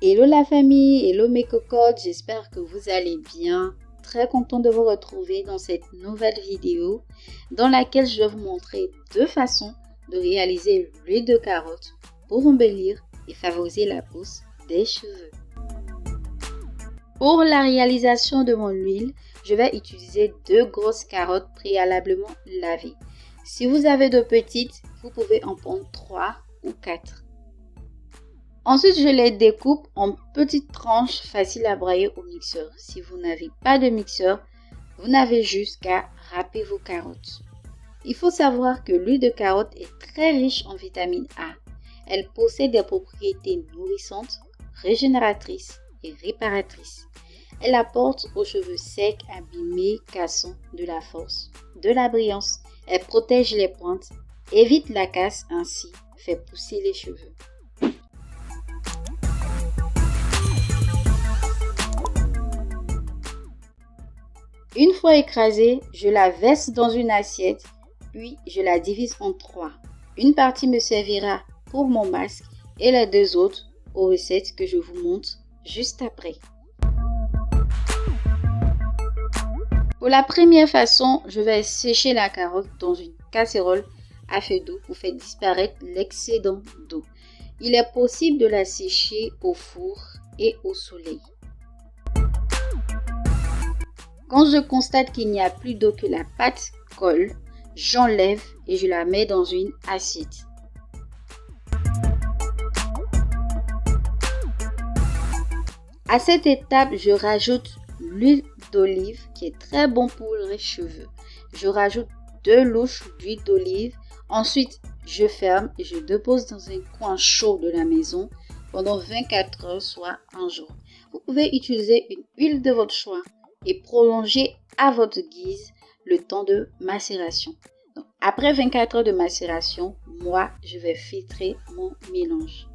Hello la famille, hello mes cocottes, j'espère que vous allez bien. Très content de vous retrouver dans cette nouvelle vidéo dans laquelle je vais vous montrer deux façons de réaliser l'huile de carotte pour embellir et favoriser la pousse des cheveux. Pour la réalisation de mon huile, je vais utiliser deux grosses carottes préalablement lavées. Si vous avez de petites, vous pouvez en prendre 3 ou 4. Ensuite, je les découpe en petites tranches faciles à broyer au mixeur. Si vous n'avez pas de mixeur, vous n'avez juste qu'à râper vos carottes. Il faut savoir que l'huile de carotte est très riche en vitamine A. Elle possède des propriétés nourrissantes, régénératrices et réparatrices. Elle apporte aux cheveux secs, abîmés, cassants de la force, de la brillance. Elle protège les pointes, évite la casse, ainsi fait pousser les cheveux. Une fois écrasée, je la verse dans une assiette, puis je la divise en 3. Une partie me servira pour mon masque et les 2 autres aux recettes que je vous montre juste après. Pour la première façon, je vais sécher la carotte dans une casserole à feu doux pour faire disparaître l'excédent d'eau. Il est possible de la sécher au four et au soleil. Quand je constate qu'il n'y a plus d'eau, que la pâte colle, j'enlève et je la mets dans une assiette. À cette étape, je rajoute l'huile d'olive qui est très bon pour les cheveux. Je rajoute 2 louches d'huile d'olive. Ensuite, je ferme et je dépose dans un coin chaud de la maison pendant 24 heures, soit un jour. Vous pouvez utiliser une huile de votre choix et prolonger à votre guise le temps de macération. Donc, après 24 heures de macération, moi, je vais filtrer mon mélange.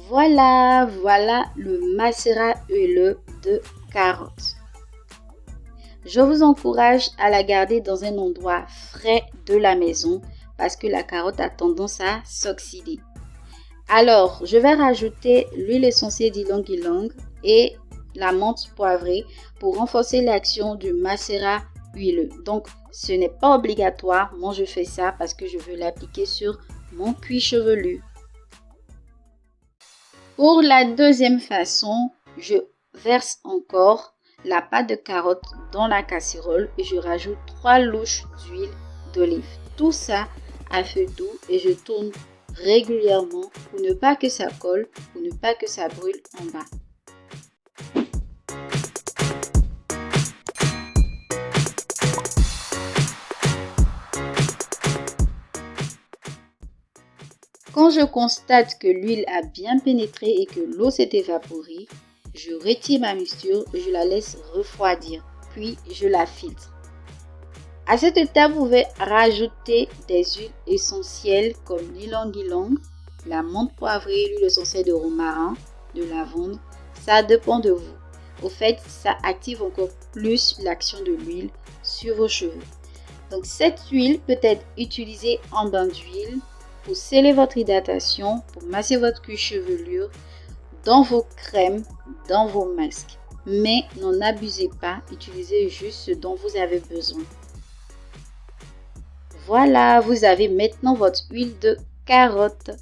Voilà le macérat huileux de carotte. Je vous encourage à la garder dans un endroit frais de la maison parce que la carotte a tendance à s'oxyder. Alors, je vais rajouter l'huile essentielle d'ylang-ylang et la menthe poivrée pour renforcer l'action du macérat huileux. Donc, ce n'est pas obligatoire. Moi, je fais ça parce que je veux l'appliquer sur mon cuir chevelu. Pour la deuxième façon, je verse encore la pâte de carotte dans la casserole et je rajoute 3 louches d'huile d'olive. Tout ça à feu doux et je tourne régulièrement pour ne pas que ça colle, pour ne pas que ça brûle en bas. Quand je constate que l'huile a bien pénétré et que l'eau s'est évaporée, je retire ma mixture et je la laisse refroidir, puis je la filtre. À cette étape, vous pouvez rajouter des huiles essentielles comme l'ylang-ylang, la menthe poivrée, l'huile essentielle de romarin, de lavande. Ça dépend de vous. Au fait, ça active encore plus l'action de l'huile sur vos cheveux. Donc cette huile peut être utilisée en bain d'huile pour sceller votre hydratation, pour masser votre cuir chevelure, dans vos crèmes, dans vos masques. Mais n'en abusez pas, utilisez juste ce dont vous avez besoin. Voilà, vous avez maintenant votre huile de carotte.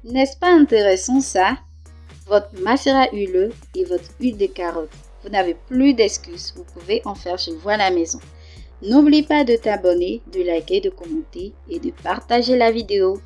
N'est-ce pas intéressant ça? Votre macérat huileux et votre huile de carotte. Vous n'avez plus d'excuses, vous pouvez en faire chez vous à la maison. N'oublie pas de t'abonner, de liker, de commenter et de partager la vidéo.